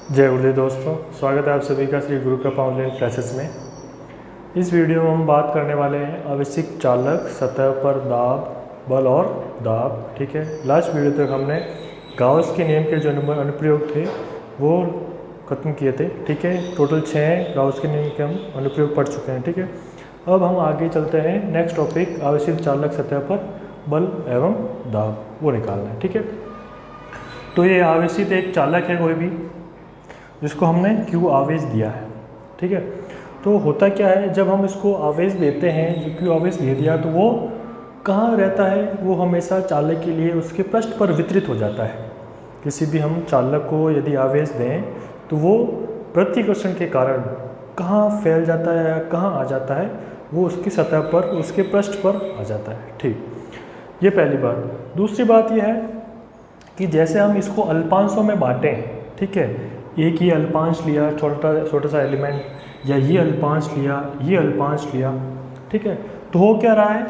जय गुरुदेव दोस्तों, स्वागत है आप सभी का श्री गुरु कृपा ऑनलाइन क्लासेस में। इस वीडियो में हम बात करने वाले हैं आवश्यक चालक, सतह पर दाब, बल और दाब। ठीक है, लास्ट वीडियो तक हमने गाउस के नियम के जो अनुप्रयोग थे वो खत्म किए थे। ठीक है, टोटल 6 गाउस के नियम के हम अनुप्रयोग पढ़ चुके हैं। ठीक है, अब हम आगे चलते हैं। नेक्स्ट टॉपिक आवश्यक चालक, सतह पर बल एवं दाब, वो निकालना है। ठीक है, तो ये आवेशित एक चालक है कोई भी, जिसको हमने Q आवेश दिया है। ठीक है, तो होता क्या है, जब हम इसको आवेश देते हैं, जो Q आवेश दे दिया, तो वो कहाँ रहता है, वो हमेशा चालक के लिए उसके पृष्ठ पर वितरित हो जाता है। किसी भी हम चालक को यदि आवेश दें तो वो प्रतिकर्षण के कारण कहाँ फैल जाता है या कहाँ आ जाता है, वो उसकी सतह पर, उसके पृष्ठ पर आ जाता है। ठीक, ये पहली बात। दूसरी बात यह है कि जैसे हम इसको अल्पांशों में बांटें, ठीक है, एक ही अल्पांश लिया, छोटा सा एलिमेंट, या ये अल्पांश लिया, ये अल्पांश लिया, ठीक है, तो हो क्या रहा है,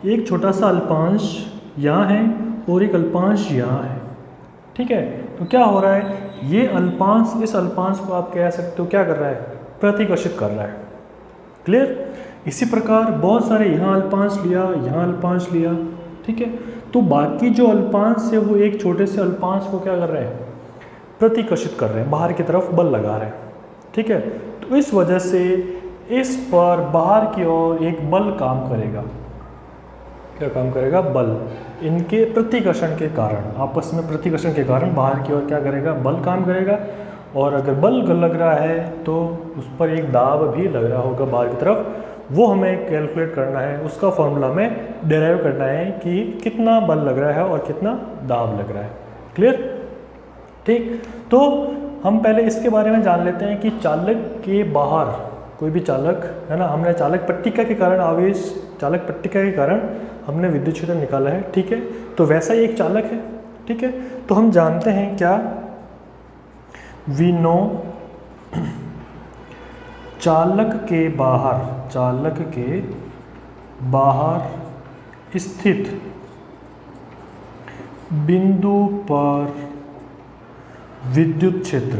एक छोटा सा अल्पांश यहाँ है और एक अल्पांश यहाँ है। ठीक है, तो क्या हो रहा है, ये अल्पांश इस अल्पांश को आप कह सकते हो क्या कर रहा है, प्रतिकर्षित कर रहा है। क्लियर। इसी प्रकार बहुत सारे यहाँ अल्पांश लिया, यहाँ अल्पांश लिया, ठीक है, तो बाकी जो अल्पांश है वो एक छोटे से अल्पांश को क्या कर रहे हैं, प्रतिकर्षित कर रहे हैं, बाहर की तरफ बल लगा रहे हैं। ठीक है, तो इस वजह से इस पर बाहर की ओर एक बल काम करेगा। क्या काम करेगा, बल। इनके प्रतिकर्षण के कारण, आपस में प्रतिकर्षण के कारण बाहर की ओर क्या करेगा, बल काम करेगा। और अगर बल लग रहा है तो उस पर एक दाब भी लग रहा होगा बाहर की तरफ, वो हमें कैलकुलेट करना है, उसका फॉर्मूला में डिराइव करना है कि कितना बल लग रहा है और कितना दाब लग रहा है। क्लियर। ठीक, तो हम पहले इसके बारे में जान लेते हैं कि चालक के बाहर कोई भी चालक है ना, हमने चालक पट्टिका के कारण आवेश, चालक पट्टिका के कारण हमने विद्युत क्षेत्र निकाला है। ठीक है, तो वैसा ही एक चालक है। ठीक है, तो हम जानते हैं क्या, वी नो चालक के बाहर स्थित बिंदु पर विद्युत क्षेत्र,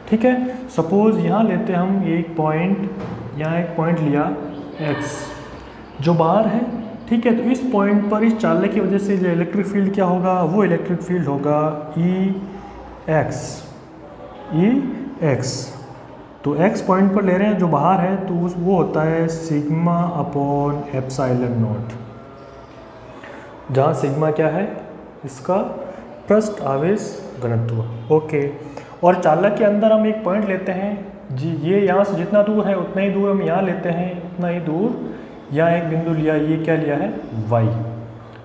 ठीक है। सपोज यहाँ लेते हैं हम एक पॉइंट, यहाँ एक पॉइंट लिया x जो बाहर है। ठीक है, तो इस पॉइंट पर इस चालक की वजह से जो इलेक्ट्रिक फील्ड क्या होगा, वो इलेक्ट्रिक फील्ड होगा E x। तो x पॉइंट पर ले रहे हैं जो बाहर है, तो वो होता है सिग्मा अपॉन एप्सिलॉन नॉट, जहाँ सिग्मा क्या है, इसका पृष्ठ आवेश घनत्व। ओके, और चालक के अंदर हम एक पॉइंट लेते हैं जी, ये यहाँ से जितना दूर है उतना ही दूर हम यहाँ लेते हैं, उतना ही दूर यहाँ एक बिंदु लिया, ये क्या लिया है, y।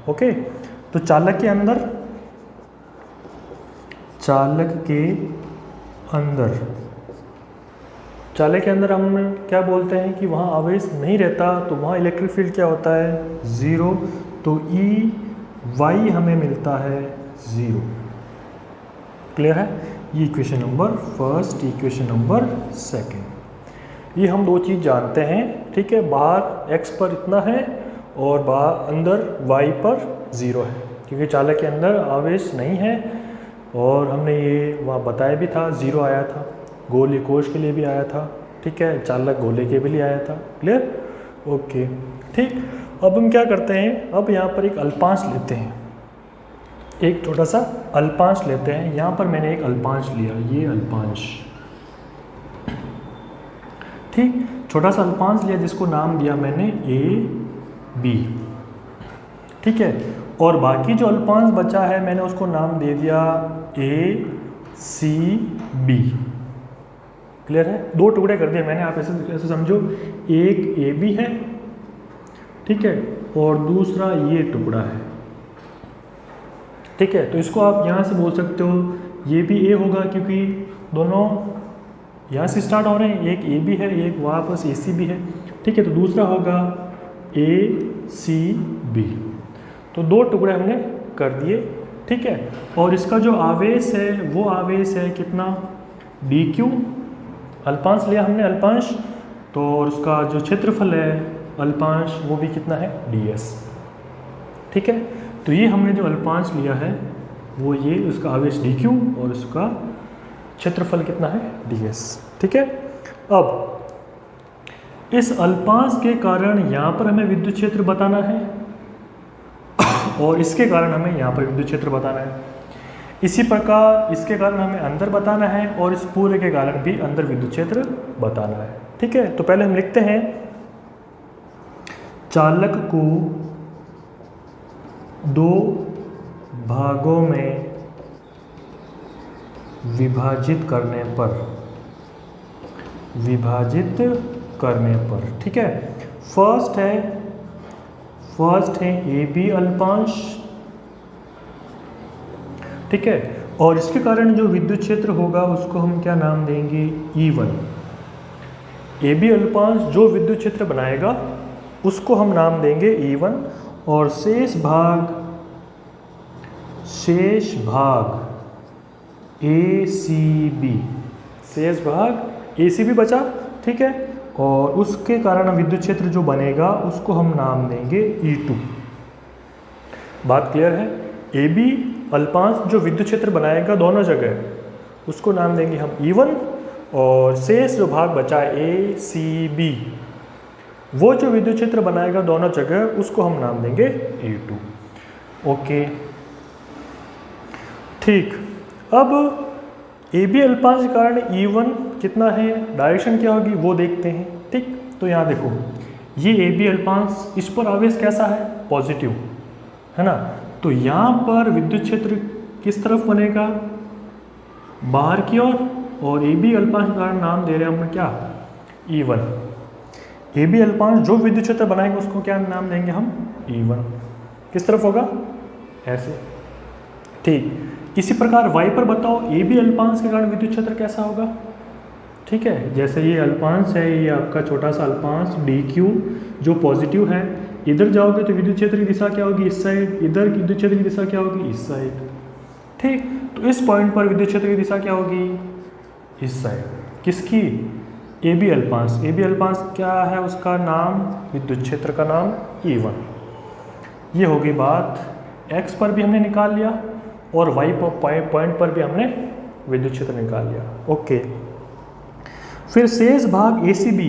ओके, तो चालक के अंदर हम क्या बोलते हैं कि वहाँ आवेश नहीं रहता, तो वहाँ इलेक्ट्रिक फील्ड क्या होता है, 0। तो Y हमें मिलता है 0। क्लियर है। ये equation number first, equation number second, ये हम दो चीज़ जानते हैं। ठीक है, बाहर x पर इतना है और बाहर अंदर y पर 0 है, क्योंकि चालक के अंदर आवेश नहीं है। और हमने ये वहाँ बताया भी था, 0 आया था, गोलीय कोश के लिए भी आया था। ठीक है, चालक गोले के भी लिए आया था। क्लियर। ओके, ठीक। अब हम क्या करते हैं, अब यहाँ पर एक अल्पांश लेते हैं, एक छोटा सा अल्पांश लेते हैं। यहाँ पर मैंने एक अल्पांश लिया, ये अल्पांश, ठीक, छोटा सा अल्पांश लिया जिसको नाम दिया मैंने AB। ठीक है, और बाकी जो अल्पांश बचा है मैंने उसको नाम दे दिया ACB। क्लियर है, दो टुकड़े कर दिए मैंने, आप ऐसे समझो, एक AB है, ठीक है, और दूसरा ये टुकड़ा है। ठीक है, तो इसको आप यहाँ से बोल सकते हो, ये भी A होगा क्योंकि दोनों यहाँ से स्टार्ट हो रहे हैं, एक AB है, एक वापस ACB है। ठीक है, तो दूसरा होगा ACB। तो दो टुकड़े हमने कर दिए। ठीक है, और इसका जो आवेश है वो आवेश है कितना, dq, अल्पांश लिया हमने अल्पांश, तो उसका जो क्षेत्रफल है अल्पांश वो भी कितना है, ds। ठीक है, तो ये हमने जो अल्पांश लिया है वो ये उसका आवेश dq और उसका क्षेत्रफल कितना है ds। ठीक है, अब इस अल्पांश के कारण यहाँ पर हमें विद्युत क्षेत्र बताना है और इसके कारण हमें यहाँ पर विद्युत क्षेत्र बताना है। इसी प्रकार इसके कारण हमें अंदर बताना है और इस पूरे के कारण भी अंदर विद्युत क्षेत्र बताना है। ठीक है, तो पहले हम लिखते हैं चालक को दो भागों में विभाजित करने पर ठीक है, फर्स्ट है ए बी अल्पांश। ठीक है, और इसके कारण जो विद्युत क्षेत्र होगा उसको हम क्या नाम देंगे E1। ए बी अल्पांश जो विद्युत क्षेत्र बनाएगा उसको हम नाम देंगे E1 और शेष भाग ACB बचा। ठीक है, और उसके कारण विद्युत क्षेत्र जो बनेगा उसको हम नाम देंगे E2। बात क्लियर है? ए बी अल्पांश जो विद्युत क्षेत्र बनाएगा दोनों उसको नाम देंगे हम E1 और शेष जो भाग बचा ACB वो जो विद्युत क्षेत्र बनाएगा दोनों जगह उसको हम नाम देंगे E2। ओके, ठीक। अब ए बी अल्पांश के कारण E1 कितना है, डायरेक्शन क्या होगी वो देखते हैं। ठीक, तो यहाँ देखो ये ए बी अल्पांश, इस पर आवेश कैसा है, पॉजिटिव है ना, तो यहाँ पर विद्युत क्षेत्र किस तरफ बनेगा, बाहर की ओर, और ए बी अल्पांश का नाम दे रहे हैं हम क्या, E1। ए बी अल्पांश जो विद्युत क्षेत्र बनाएंगे उसको क्या नाम देंगे हम, E1। किस तरफ होगा, ऐसे। ठीक, इसी प्रकार y पर बताओ ए बी अल्पांश के कारण विद्युत क्षेत्र कैसा होगा। ठीक है, जैसे ये अल्पांश है, ये आपका छोटा सा अल्पांश dq जो पॉजिटिव है, इधर जाओगे तो विद्युत क्षेत्र की दिशा क्या होगी, इस साइड, इधर की विद्युत क्षेत्र की दिशा क्या होगी, इस साइड। ठीक, तो इस पॉइंट पर विद्युत क्षेत्र की दिशा क्या होगी, इस साइड। किसकी, ए बी अल्पांश। ए बी अल्पांश क्या है, उसका नाम, विद्युत क्षेत्र का नाम E1। ये होगी बात। x पर भी हमने निकाल लिया और y पॉइंट पर भी हमने विद्युत क्षेत्र निकाल लिया। ओके, फिर शेष भाग ACB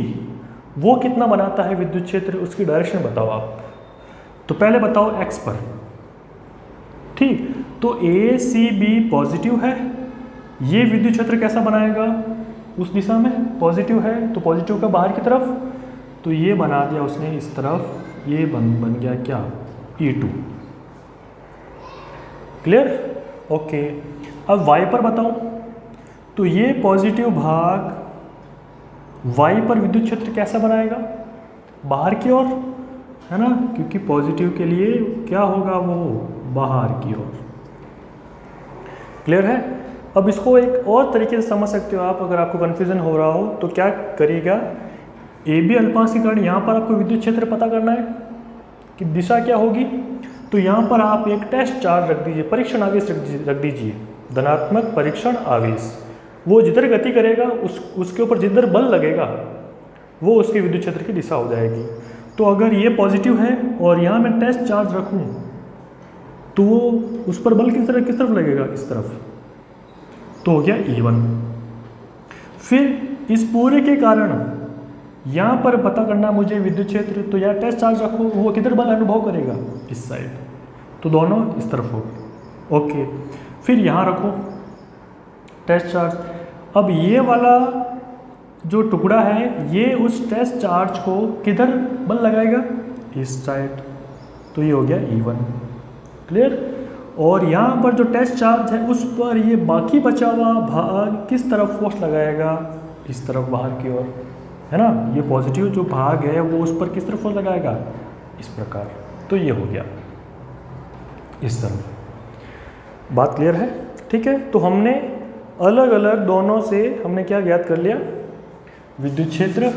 वो कितना बनाता है विद्युत क्षेत्र, उसकी डायरेक्शन बताओ आप। तो पहले बताओ x पर। ठीक, तो ACB पॉजिटिव है, ये विद्युत क्षेत्र कैसा बनाएगा, उस दिशा में पॉजिटिव है, तो पॉजिटिव का बाहर की तरफ, तो ये बना दिया उसने इस तरफ, ये बन गया क्या, E2। Clear, okay. अब y पर बताओ, तो ये पॉजिटिव भाग y पर विद्युत क्षेत्र कैसा बनाएगा, बाहर की ओर, है ना, क्योंकि पॉजिटिव के लिए क्या होगा, वो बाहर की ओर। क्लियर है? अब इसको एक और तरीके से समझ सकते हो आप, अगर आपको कन्फ्यूजन हो रहा हो तो क्या करिएगा, ए बी अल्पांश के कारण यहाँ पर आपको विद्युत क्षेत्र पता करना है कि दिशा क्या होगी, तो यहाँ पर आप एक टेस्ट चार्ज रख दीजिए, परीक्षण आवेश रख दीजिए, धनात्मक परीक्षण आवेश। वो जिधर गति करेगा उसके ऊपर जिधर बल लगेगा वो उसके विद्युत क्षेत्र की दिशा हो जाएगी। तो अगर ये पॉजिटिव है और यहाँ मैं टेस्ट चार्ज रखूँ तो वो उस पर बल किस तरफ लगेगा, इस तरफ, तो हो गया E1। फिर इस पूरे के कारण यहाँ पर पता करना मुझे विद्युत क्षेत्र, तो यहाँ टेस्ट चार्ज रखो, वो किधर बल अनुभव करेगा, इस साइड, तो दोनों इस तरफ हो गए। ओके, फिर यहाँ रखो टेस्ट चार्ज। अब ये वाला जो टुकड़ा है ये उस टेस्ट चार्ज को किधर बल लगाएगा, इस साइड, तो ये हो गया E1। क्लियर? और यहाँ पर जो टेस्ट चार्ज है उस पर ये बाकी बचा हुआ भाग किस तरफ फोर्स लगाएगा, इस तरफ, बाहर की ओर, है ना। ये पॉजिटिव जो भाग है वो उस पर किस तरफ फोर्स लगाएगा, इस प्रकार, तो ये हो गया इस तरफ। बात क्लियर है? ठीक है, तो हमने अलग अलग दोनों से हमने क्या ज्ञात कर लिया, विद्युत क्षेत्र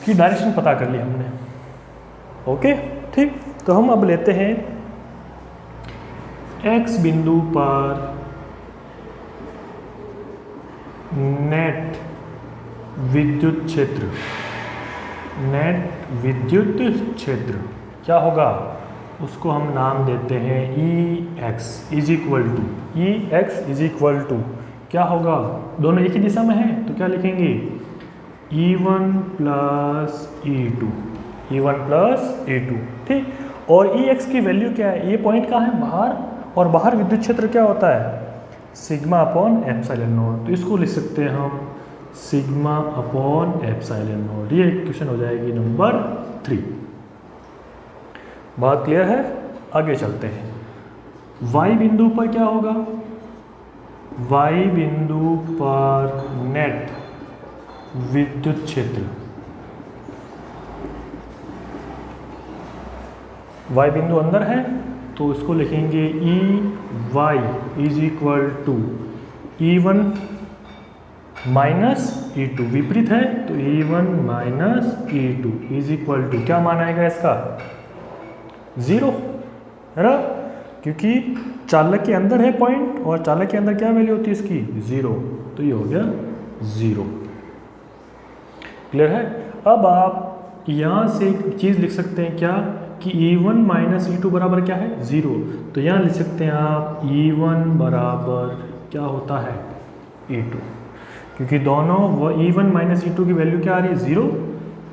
की डायरेक्शन पता कर ली हमने। ओके, ठीक, तो हम अब लेते हैं x बिंदु पर नेट विद्युत क्षेत्र। नेट विद्युत क्षेत्र क्या होगा, उसको हम नाम देते हैं EX इज इक्वल टू क्या होगा, दोनों एक ही दिशा में हैं तो क्या लिखेंगे E1 प्लस E2, ठीक। और EX की वैल्यू क्या है, ये पॉइंट कहाँ है, बाहर, और बाहर विद्युत क्षेत्र क्या होता है सिग्मा अपॉन एप्सिलॉन नॉट, तो इसको लिख सकते हैं हम सिग्मा अपॉन एप्सिलॉन नॉट। ये इक्वेशन हो जाएगी नंबर 3। बात क्लियर है, आगे चलते हैं। Y बिंदु पर क्या होगा, Y बिंदु पर नेट विद्युत क्षेत्र, Y बिंदु अंदर है तो इसको लिखेंगे EY is equal to E1 minus E2, विपरीत है तो E1 minus E2 is equal to क्या मान आएगा इसका 0, है ना, क्योंकि चालक के अंदर है पॉइंट और चालक के अंदर क्या वैल्यू होती है इसकी 0, तो ये हो गया 0। क्लियर है। अब आप यहाँ से एक चीज़ लिख सकते हैं क्या कि E1 माइनस E2 बराबर क्या है 0, तो यहाँ लिख सकते हैं आप E1 बराबर क्या होता है E2, क्योंकि दोनों E1 माइनस E2 की वैल्यू क्या आ रही है 0,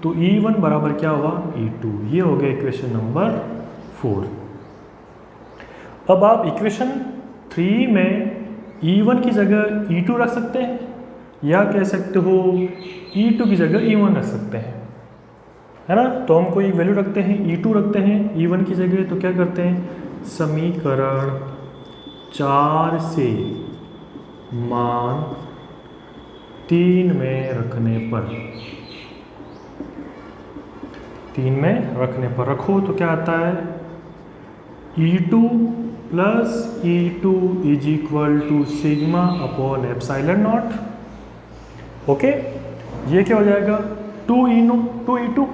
तो E1 बराबर क्या हुआ E2। ये हो गया इक्वेशन नंबर 4। अब आप इक्वेशन 3 में E1 की जगह E2 रख सकते हैं या कह सकते हो E2 की जगह E1 रख सकते हैं, है ना। तो हम कोई वैल्यू रखते हैं E2 रखते हैं E1 की जगह, तो क्या करते हैं समीकरण 4 से मान 3 में रखने पर रखो तो क्या आता है E2 plus E2 is equal to sigma upon epsilon naught. Okay, ये क्या हो जाएगा 2E2,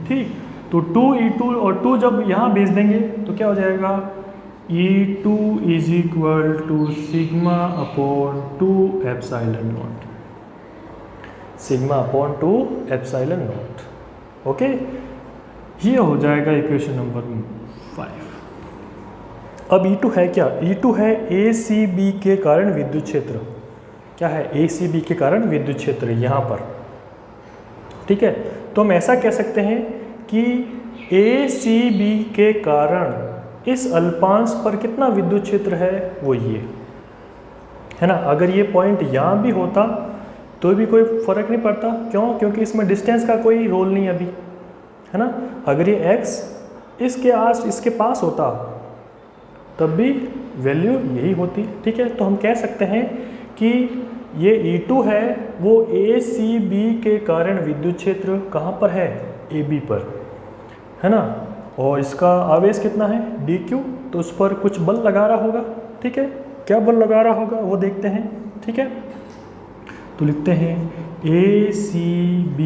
ठीक। तो 2E2 और 2 जब यहाँ भेज देंगे तो क्या हो जाएगा E2 is equal to sigma upon 2 epsilon naught, sigma upon 2 epsilon naught. Okay, ये हो जाएगा इक्वेशन नंबर 5। अब E2 है क्या, E2 है ACB के कारण विद्युत क्षेत्र। क्या है ACB के कारण विद्युत क्षेत्र यहाँ पर, ठीक है। तो हम ऐसा कह सकते हैं कि ACB के कारण इस अल्पांश पर कितना विद्युत क्षेत्र है वो ये है ना। अगर ये पॉइंट यहाँ भी होता तो भी कोई फर्क नहीं पड़ता, क्यों, क्योंकि इसमें डिस्टेंस का कोई रोल नहीं अभी, है ना। अगर ये x इसके पास होता तब भी वैल्यू यही होती, ठीक है। तो हम कह सकते हैं कि ये E2 है वो ACB के कारण विद्युत क्षेत्र कहाँ पर है AB पर, है ना। और इसका आवेश कितना है dq, तो उस पर कुछ बल लगा रहा होगा, ठीक है। क्या बल लगा रहा होगा वो देखते हैं, ठीक है। तो लिखते हैं ACB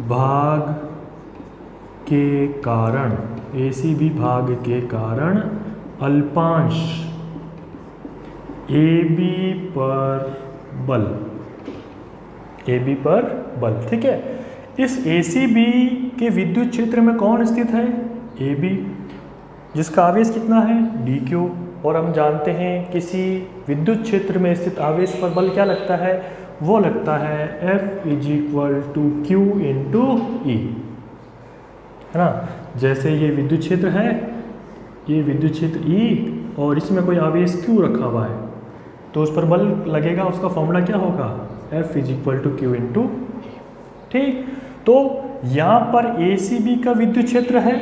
भाग के कारण अल्पांश AB पर बल, ठीक है। इस ACB के विद्युत क्षेत्र में कौन स्थित है AB, जिसका आवेश कितना है dq, और हम जानते हैं किसी विद्युत क्षेत्र में स्थित आवेश पर बल क्या लगता है, वो लगता है F is equal to Q into E, है ना। जैसे ये विद्युत क्षेत्र है, ये विद्युत क्षेत्र E और इसमें कोई आवेश Q रखा हुआ है, तो उस पर बल लगेगा, उसका फॉर्मूला क्या होगा F is equal to Q into E, ठीक। तो यहाँ पर ACB का विद्युत क्षेत्र है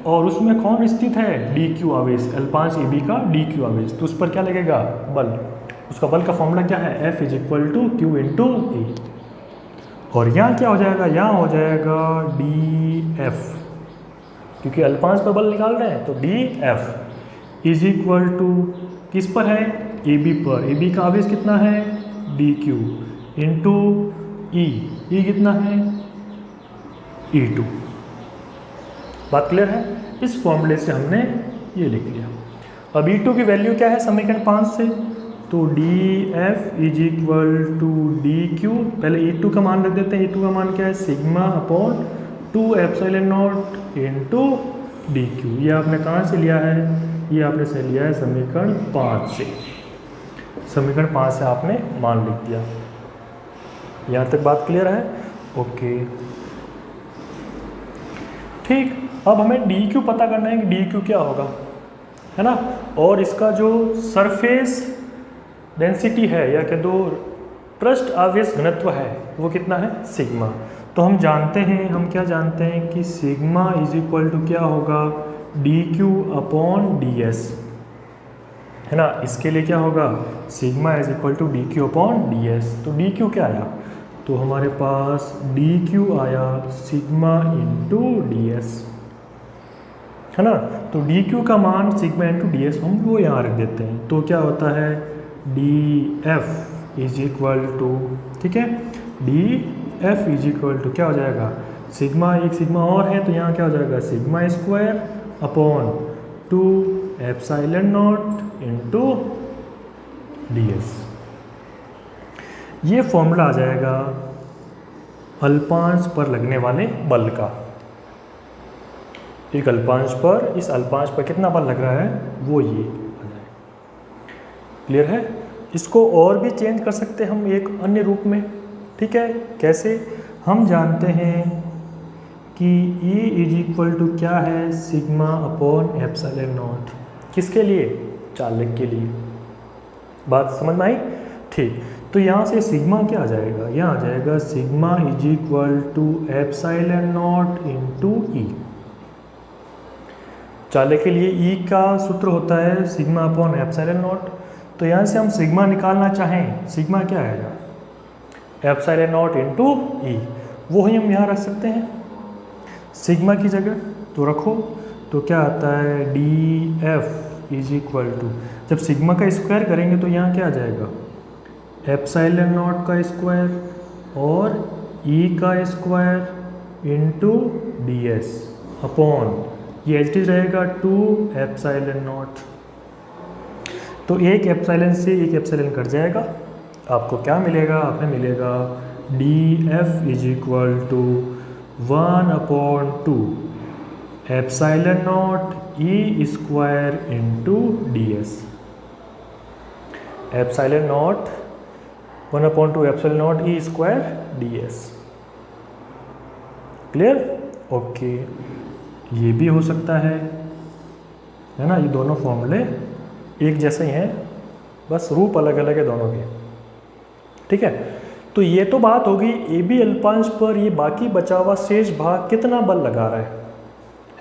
और उसमें कौन स्थित है dq आवेश, अल्पांश AB का dq आवेश, तो उस पर क्या लगेगा बल, उसका बल का फॉर्मूला क्या है F is equal to Q into E। और यहाँ क्या हो जाएगा, यहाँ हो जाएगा dF, क्योंकि अल्पांश पर बल निकाल रहे हैं, तो dF इज इक्वल टू किस पर है AB पर, AB का आवेश कितना है dq इंटू E कितना है E2। बात क्लियर है, इस फॉर्मूले से हमने ये लिख लिया। अब E2 की वैल्यू क्या है समीकरण 5 से, तो dF is equal to dq, पहले E2 का मान रख देते हैं, E2 का मान क्या है sigma upon 2 epsilon not into D Q. ये आपने कहाँ से लिया है? ये आपने से लिया है समीकरण 5 से। समीकरण 5 से आपने मान लिख दिया। यहाँ तक बात क्लियर है? ओके ठीक। अब हमें डी क्यू पता करना है कि डी क्यू क्या होगा, है ना। और इसका जो सरफेस डेंसिटी है या कह दो पृष्ठ आवेश घनत्व है वो कितना है? सिग्मा। तो हम जानते हैं, हम क्या जानते हैं कि सिग्मा इज इक्वल टू क्या होगा? D q upon d s, है ना। इसके लिए क्या होगा? Sigma is equal to d q upon d s. तो डी क्यू क्या आया? तो हमारे पास डी क्यू आया सिग्मा इंटू डी एस, है ना। तो डी क्यू का मान सिग्मा इंटू डी एस हम वो यहाँ रख देते हैं। तो क्या होता है? D f is equal to, ठीक है, d f is equal to क्या हो जाएगा? सिग्मा, एक सिग्मा और है तो यहाँ क्या हो जाएगा? Sigma square upon 2 epsilon not into d S. ये फॉर्मूला आ जाएगा अल्पांश पर लगने वाले बल का। एक अल्पांश पर, इस अल्पांश पर कितना बल लग रहा है वो ये आ जाए। क्लियर है? इसको और भी चेंज कर सकते हैं हम एक अन्य रूप में, ठीक है। कैसे? हम जानते हैं कि E इज इक्वल टू क्या है? Sigma upon epsilon not. किसके लिए? चालक के लिए। बात समझ में आई? ठीक। तो यहाँ से सिग्मा क्या आ जाएगा? यहाँ आ जाएगा sigma is equal to epsilon not into E. चालक के लिए ई का सूत्र होता है सिग्मा अपॉन एप्सिलॉन नॉट। तो यहाँ से हम सिग्मा निकालना चाहें, सिग्मा क्या आएगा? एप्सिलॉन नॉट इंटू ई। वो ही हम यहाँ रख सकते हैं सिग्मा की जगह, तो रखो। तो क्या आता है? D f is equal to, जब सिग्मा का स्क्वायर करेंगे तो यहाँ क्या आ जाएगा? एप्सिलॉन नॉट का स्क्वायर और ई का square into d S upon, ये एच डी रहेगा 2 एप्सिलॉन नॉट। तो एक एप्सिलॉन से एक एप्सिलॉन कट जाएगा, आपको क्या मिलेगा? आपने मिलेगा d f is equal to 1 upon 2 epsilon not E square into d s. Epsilon naught 1 upon 2 epsilon not E square d s. Clear? Okay, ये भी हो सकता है ना। ये दोनों फॉर्मूले एक जैसे ही हैं, बस रूप अलग अलग है दोनों के, ठीक है। तो ये तो बात होगी ए बी अल्पांश पर ये बाकी बचा हुआ शेष भाग कितना बल लगा रहा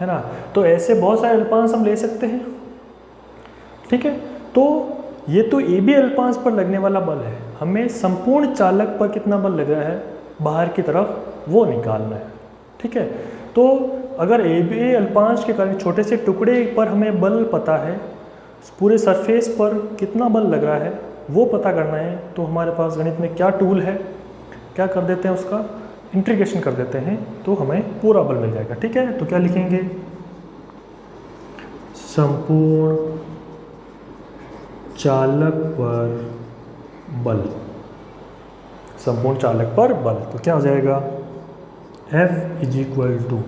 है ना। तो ऐसे बहुत सारे अल्पांश हम ले सकते हैं, ठीक है। तो ये तो ए बी अल्पांश पर लगने वाला बल है, हमें संपूर्ण चालक पर कितना बल लग रहा है बाहर की तरफ वो निकालना है, ठीक है। तो अगर ए बी अल्पांश के कारण छोटे से टुकड़े पर हमें बल पता है, पूरे सरफेस पर कितना बल लग रहा है वो पता करना है, तो हमारे पास गणित में क्या टूल है, क्या कर देते हैं उसका इंटीग्रेशन कर देते हैं, तो हमें पूरा बल मिल जाएगा, ठीक है। तो क्या लिखेंगे? संपूर्ण चालक पर बल, संपूर्ण चालक पर बल। तो क्या हो जाएगा? F इज इक्वल टू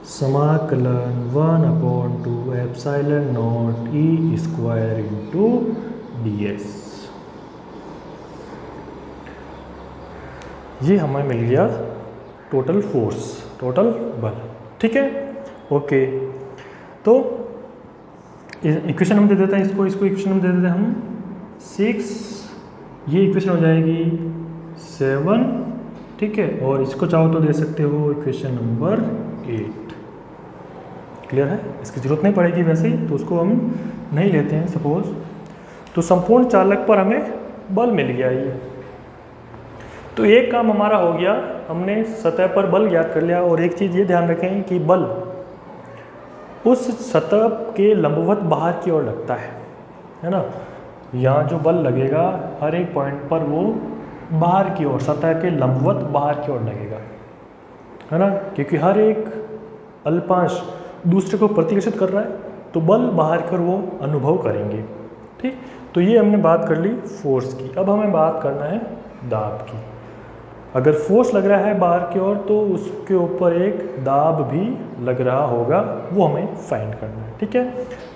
समाकलन 1 upon 2 epsilon not E square into d S. ये हमें मिल गया टोटल फोर्स, टोटल बल, ठीक है। ओके, तो इक्वेशन हम दे देते हैं, इसको इक्वेशन में दे देते हैं हम 6, ये इक्वेशन हो जाएगी 7, ठीक है। और इसको चाहो तो दे सकते हो इक्वेशन नंबर 8। क्लियर है? इसकी ज़रूरत नहीं पड़ेगी वैसे ही, तो उसको हम नहीं लेते हैं सपोज। तो संपूर्ण चालक पर हमें बल मिल गया ये। तो एक काम हमारा हो गया, हमने सतह पर बल ज्ञात कर लिया। और एक चीज़ ये ध्यान रखें कि बल उस सतह के लंबवत बाहर की ओर लगता है ना। यहाँ जो बल लगेगा हर एक पॉइंट पर वो बाहर की ओर, सतह के लंबवत बाहर की ओर लगेगा, है ना। क्योंकि हर एक अल्पांश दूसरे को प्रतिकर्षित कर रहा है, तो बल बाहर कर वो अनुभव करेंगे, ठीक। तो ये हमने बात कर ली फोर्स की। अब हमें बात करना है दाब की। अगर फोर्स लग रहा है बाहर की ओर तो उसके ऊपर एक दाब भी लग रहा होगा, वो हमें फाइंड करना है। ठीक है,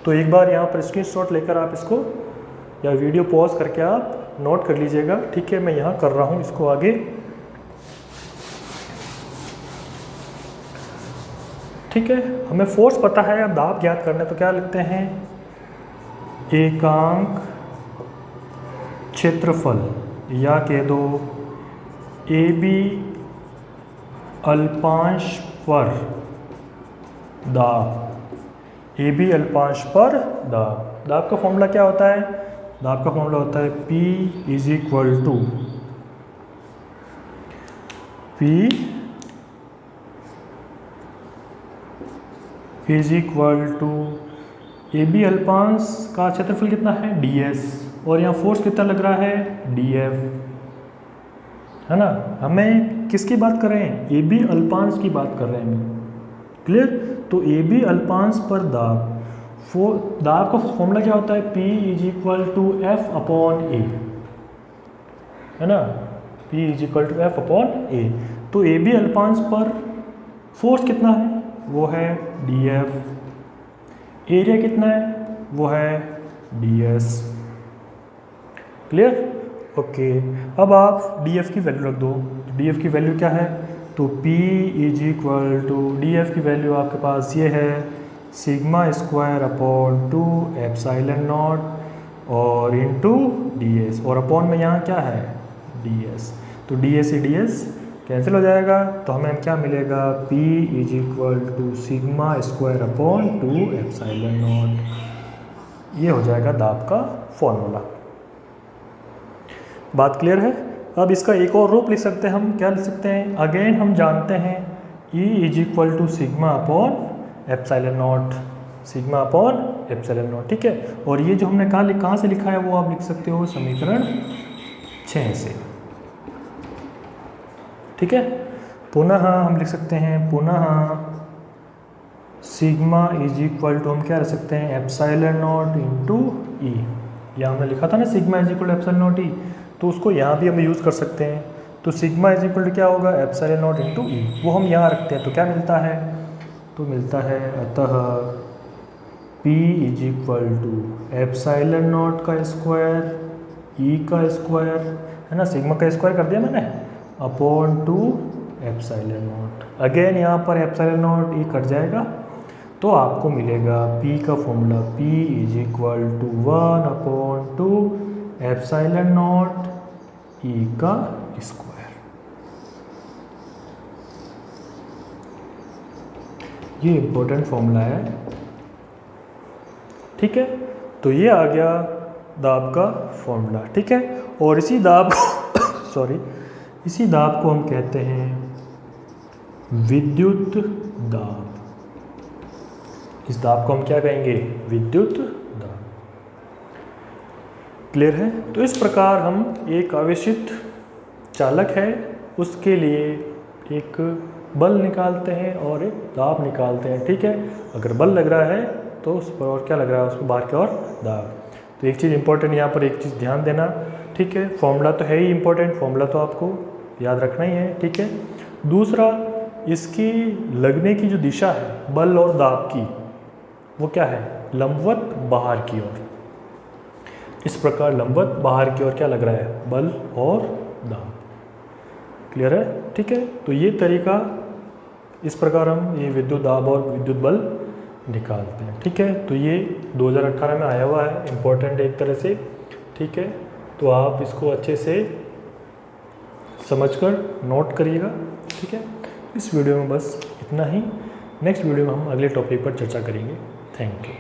तो एक बार यहाँ पर स्क्रीनशॉट लेकर आप इसको या वीडियो पॉज करके आप नोट कर लीजिएगा। ठीक है, मैं यहाँ कर रहा हूँ इसको आगे। ठीक है, हमें फोर्स पता है, अब दाब ज्ञात करना है तो क्या लिखते हैं, एकांक क्षेत्रफल या कह दो ए बी अल्पांश पर दाब, ए बी अल्पांश पर दाब। दाब का फॉर्मूला क्या होता है, दाब का फॉर्मूला होता है P is equal to P is equal to A B अल्पांश का क्षेत्रफल कितना है ds, और यहाँ फोर्स कितना लग रहा है dF, है ना। हमें किसकी बात कर रहे हैं, ए बी अल्पांश की बात कर रहे हैं हम। क्लियर, तो ए बी अल्पांश पर दाब, दाब का फॉर्मूला क्या होता है, P is equal to F upon A, है ना, P is equal to F upon A. तो ए बी अल्पांश पर फोर्स कितना है, वो है dF, एरिया कितना है, वो है ds। Clear, okay. अब आप dF की वैल्यू रख दो, dF की वैल्यू क्या है, तो P is equal to dF की वैल्यू आपके पास ये है sigma square upon 2 epsilon naught और इनटू ds, और अपॉन में यहाँ क्या है ds, तो ds से ds कैंसिल हो जाएगा, तो हमें क्या मिलेगा, P is equal to sigma square upon 2 epsilon naught. ये हो जाएगा दाब का फॉर्मूला। बात क्लियर है। अब इसका एक और रूप लिख सकते हैं हम, क्या लिख सकते हैं, अगेन हम जानते हैं E is equal to sigma upon epsilon naught, sigma upon epsilon naught. ठीक है, और ये जो हमने कहाँ से लिखा है वो आप लिख सकते हो समीकरण 6 से। ठीक है, पुनः हम लिख सकते हैं, पुनः सिग्मा इज इक्वल टू हम क्या रख सकते हैं, एप्सिलॉन नॉट इंटू ई। यहाँ हमने लिखा था ना sigma is equal to epsilon not E, तो उसको यहाँ भी हम यूज़ कर सकते हैं। तो सिग्मा इज इक्वल टू क्या होगा, एप्सिलॉन नॉट इंटू ई, वो हम यहाँ रखते हैं तो क्या मिलता है, तो मिलता है अतः P is equal to epsilon naught का स्क्वायर ई का स्क्वायर, है ना, सिग्मा का स्क्वायर कर दिया मैंने, अपॉन 2 एप्सिलॉन नॉट। अगेन यहाँ पर एप्सिलॉन नॉट ई कट जाएगा तो आपको मिलेगा P का formula P is equal to 1 upon 2 epsilon not E का स्क्वायर। ये इंपॉर्टेंट फॉर्मूला है। ठीक है, तो ये आ गया दाब का फॉर्मूला। ठीक है, और इसी दाब सॉरी, इसी दाब को हम कहते हैं विद्युत दाब। इस दाब को हम क्या कहेंगे, विद्युत दाब। क्लियर है। तो इस प्रकार हम एक आवेशित चालक है उसके लिए एक बल निकालते हैं और एक दाब निकालते हैं। ठीक है, अगर बल लग रहा है तो उस पर और क्या लग रहा है, उसको बाहर की ओर दाब। तो एक चीज़ इंपॉर्टेंट यहाँ पर, एक चीज़ ध्यान देना। ठीक है, फॉर्मूला तो है ही इंपॉर्टेंट, फॉर्मूला तो आपको याद रखना ही है। ठीक है, दूसरा इसकी लगने की जो दिशा है बल और दाब की, वो क्या है, लंबवत बाहर की ओर। इस प्रकार लंबवत बाहर की ओर क्या लग रहा है, बल और दाब। क्लियर है। ठीक है, तो ये तरीका, इस प्रकार हम ये विद्युत दाब और विद्युत बल निकालते हैं। ठीक है, तो ये 2018 में आया हुआ है, इम्पोर्टेंट एक तरह से। ठीक है, तो आप इसको अच्छे से समझकर नोट करिएगा। ठीक है, इस वीडियो में बस इतना ही। नेक्स्ट वीडियो में हम अगले टॉपिक पर चर्चा करेंगे। Thank you.